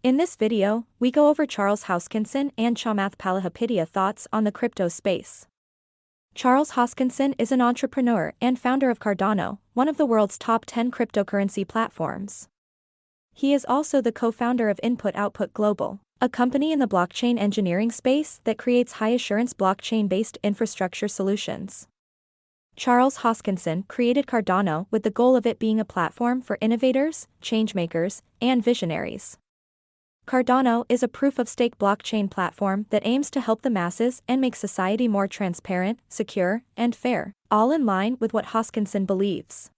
In this video, we go over Howskinson and Chamath Palihapitiya thoughts on the crypto space. Hoskinson is an entrepreneur and founder of Cardano, one of the world's top 10 cryptocurrency platforms. He is also the co-founder of Input Output Global, a company in the blockchain engineering space that creates high-assurance blockchain-based infrastructure solutions. Hoskinson created Cardano with the goal of it being a platform for innovators, changemakers, and visionaries. Cardano is a proof-of-stake blockchain platform that aims to help the masses and make society more transparent, secure, and fair, all in line with what Hoskinson believes.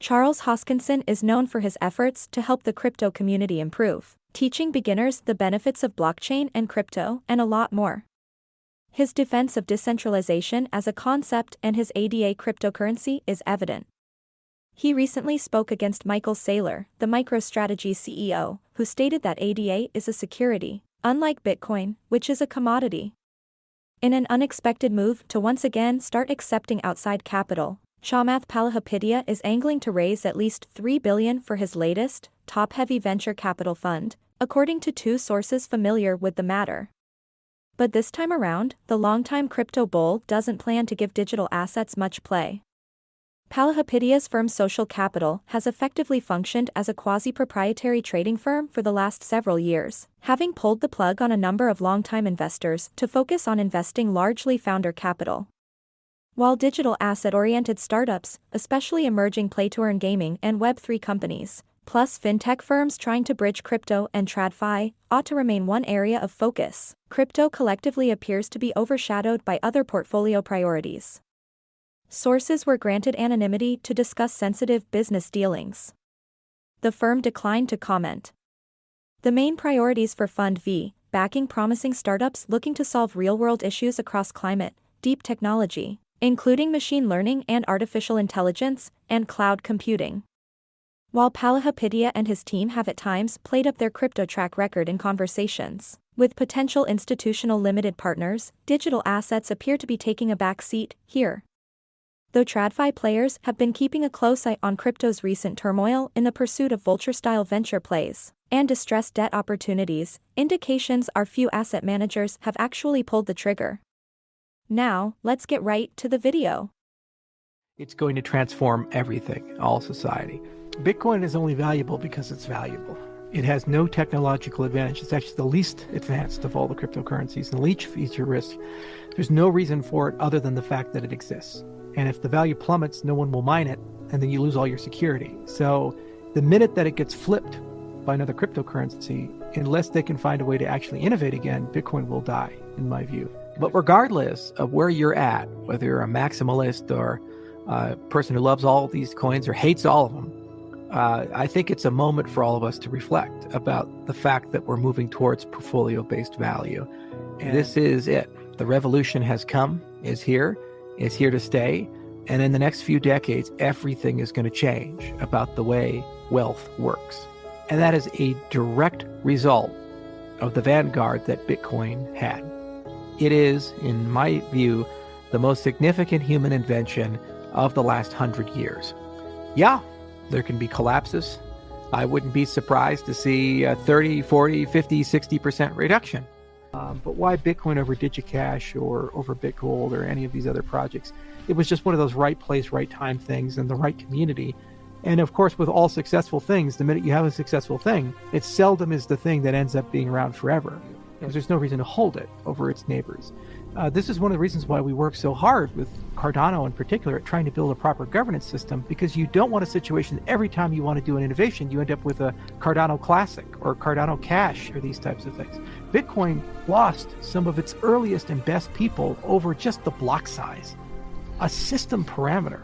Hoskinson is known for his efforts to help the crypto community improve, teaching beginners the benefits of blockchain and crypto, and a lot more. His defense of decentralization as a concept and his ADA cryptocurrency is evident. He recently spoke against Michael Saylor, the MicroStrategy CEO, who stated that ADA is a security, unlike Bitcoin, which is a commodity. In an unexpected move to once again start accepting outside capital, Chamath Palihapitiya is angling to raise at least $3 billion for his latest, top-heavy venture capital fund, according to two sources familiar with the matter. But this time around, the longtime crypto bull doesn't plan to give digital assets much play. Palihapitiya's firm Social Capital has effectively functioned as a quasi-proprietary trading firm for the last several years, having pulled the plug on a number of long-time investors to focus on investing largely founder capital. While digital asset-oriented startups, especially emerging play-to-earn gaming and Web3 companies, plus fintech firms trying to bridge crypto and TradFi, ought to remain one area of focus, crypto collectively appears to be overshadowed by other portfolio priorities. Sources were granted anonymity to discuss sensitive business dealings. The firm declined to comment. The main priorities for Fund V, backing promising startups looking to solve real-world issues across climate, deep technology, including machine learning and artificial intelligence, and cloud computing. While Palihapitiya and his team have at times played up their crypto track record in conversations with potential institutional limited partners, digital assets appear to be taking a back seat here. Though TradFi players have been keeping a close eye on crypto's recent turmoil in the pursuit of vulture-style venture plays and distressed debt opportunities, indications are few asset managers have actually pulled the trigger. Now, let's get right to the video. It's going to transform everything, all society. Bitcoin is only valuable because it's valuable. It has no technological advantage. It's actually the least advanced of all the cryptocurrencies and least feature risk. There's no reason for it other than the fact that it exists. And if the value plummets, no one will mine it, and then you lose all your security. So the minute that it gets flipped by another cryptocurrency, unless they can find a way to actually innovate again, Bitcoin will die, in my view. But regardless of where you're at, whether you're a maximalist or a person who loves all these coins or hates all of them, I think it's a moment for all of us to reflect about the fact that we're moving towards portfolio-based value. And this is it. The revolution has come, is here to stay. And in the next few decades, everything is going to change about the way wealth works. And that is a direct result of the vanguard that Bitcoin had. It is, in my view, the most significant human invention of the last 100 years. Yeah, there can be collapses. I wouldn't be surprised to see a 30, 40, 50, 60% reduction. But why Bitcoin over DigiCash or over BitGold or any of these other projects? It was just one of those right place, right time things in the right community. And of course, with all successful things, the minute you have a successful thing, it seldom is the thing that ends up being around forever, because there's no reason to hold it over its neighbors. This is one of the reasons why we work so hard with Cardano in particular at trying to build a proper governance system, because you don't want a situation that every time you want to do an innovation, you end up with a Cardano Classic or Cardano Cash or these types of things. Bitcoin lost some of its earliest and best people over just the block size, a system parameter.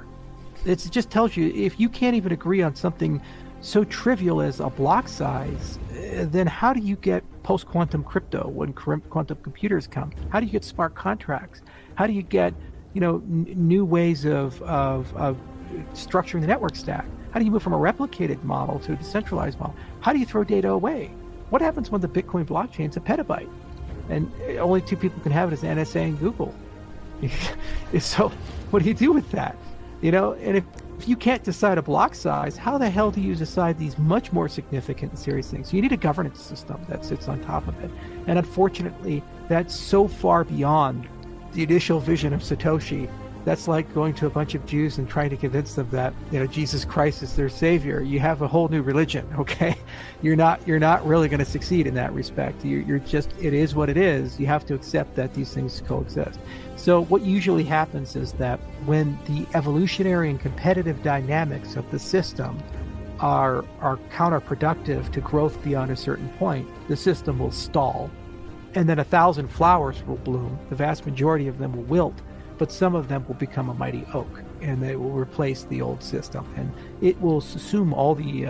It just tells you if you can't even agree on something so trivial as a block size, then how do you get post-quantum crypto when quantum computers come? How do you get smart contracts? How do you get, new ways of structuring the network stack? How do you move from a replicated model to a decentralized model? How do you throw data away? What happens when the Bitcoin blockchain is a petabyte and only two people can have it as NSA and Google? So what do you do with that? And if you can't decide a block size, how the hell do you decide these much more significant and serious things? You need a governance system that sits on top of it. And unfortunately, that's so far beyond the initial vision of Satoshi. That's like going to a bunch of Jews and trying to convince them that, Jesus Christ is their savior. You have a whole new religion, okay? You're not really going to succeed in that respect. It is what it is. You have to accept that these things coexist. So what usually happens is that when the evolutionary and competitive dynamics of the system are counterproductive to growth beyond a certain point, the system will stall. And then 1,000 flowers will bloom. The vast majority of them will wilt, but some of them will become a mighty oak, and they will replace the old system, and it will assume all the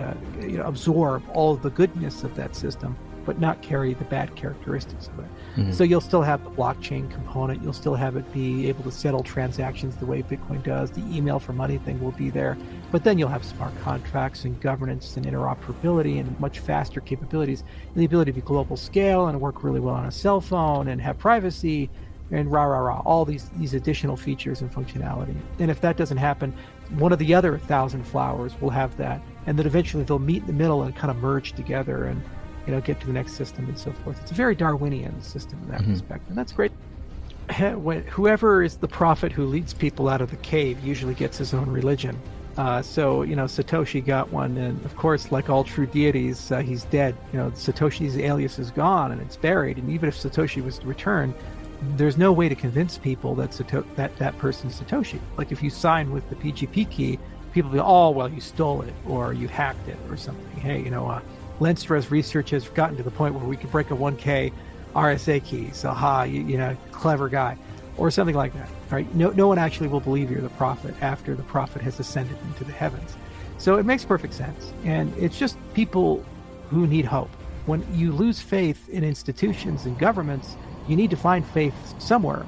absorb all the goodness of that system, but not carry the bad characteristics of it. Mm-hmm. So you'll still have the blockchain component. You'll still have it be able to settle transactions the way Bitcoin does. The email for money thing will be there, but then you'll have smart contracts and governance and interoperability and much faster capabilities, and the ability to be global scale and work really well on a cell phone and have privacy and all these additional features and functionality. And if that doesn't happen, one of the other 1,000 flowers will have that, and then eventually they'll meet in the middle and kind of merge together and get to the next system and so forth. It's a very Darwinian system in that mm-hmm. respect, and that's great. Whoever is the prophet who leads people out of the cave usually gets his own religion. So Satoshi got one, and of course, like all true deities, he's dead. Satoshi's alias is gone and it's buried, and even if Satoshi was to return, there's no way to convince people that that person's Satoshi. Like if you sign with the PGP key, people will be, oh, well, you stole it or you hacked it or something. Hey, Lenstra's research has gotten to the point where we can break a 1K RSA key. So, clever guy, or something like that. Right? No one actually will believe you're the prophet after the prophet has ascended into the heavens. So it makes perfect sense, and it's just people who need hope. When you lose faith in institutions and governments, you need to find faith somewhere.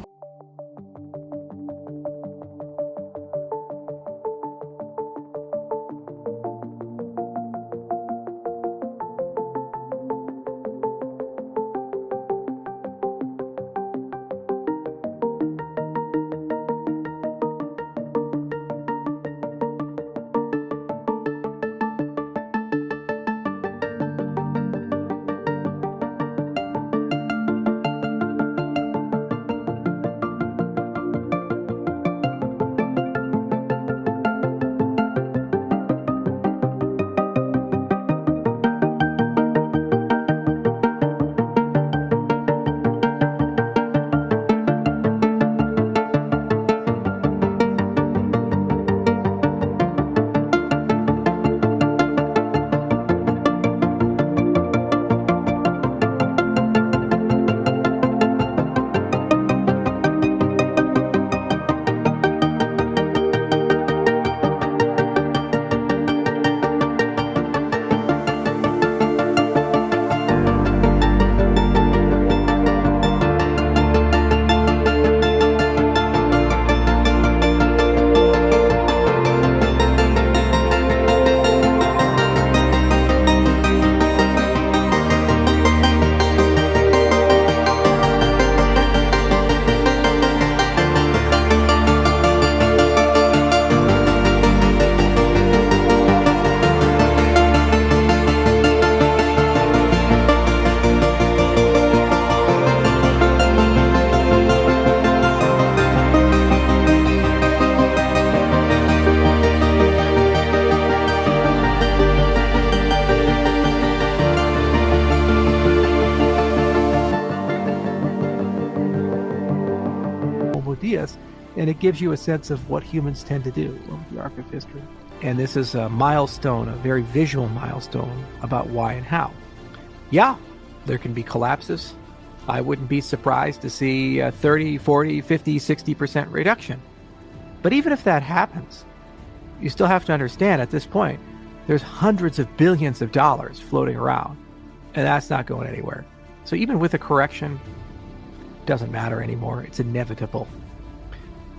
And it gives you a sense of what humans tend to do over the arc of history. And this is a milestone, a very visual milestone about why and how. Yeah, there can be collapses. I wouldn't be surprised to see a 30, 40, 50, 60% reduction. But even if that happens, you still have to understand at this point, there's hundreds of billions of dollars floating around, and that's not going anywhere. So even with a correction, it doesn't matter anymore. It's inevitable.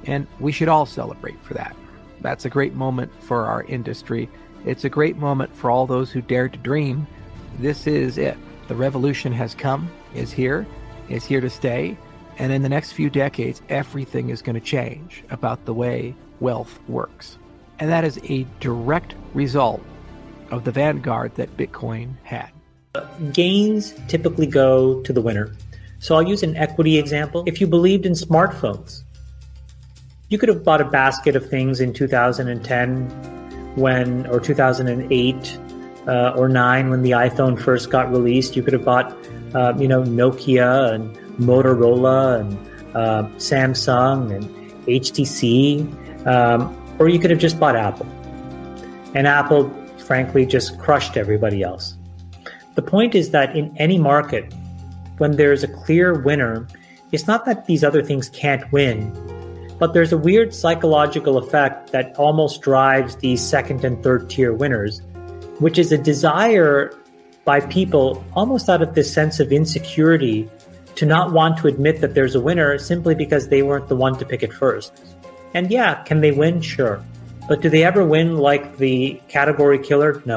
And we should all celebrate for that. That's a great moment for our industry. It's a great moment for all those who dare to dream. This is it. The revolution has come, is here to stay. And in the next few decades, everything is going to change about the way wealth works. And that is a direct result of the vanguard that Bitcoin had. Gains typically go to the winner. So I'll use an equity example. If you believed in smartphones, you could have bought a basket of things in 2010 or 2008 or 9 when the iPhone first got released. You could have bought Nokia and Motorola and Samsung and HTC, or you could have just bought Apple. And Apple, frankly, just crushed everybody else. The point is that in any market, when there's a clear winner, it's not that these other things can't win, but there's a weird psychological effect that almost drives these second and third tier winners, which is a desire by people almost out of this sense of insecurity to not want to admit that there's a winner simply because they weren't the one to pick it first. And yeah, can they win? Sure. But do they ever win like the category killer? No.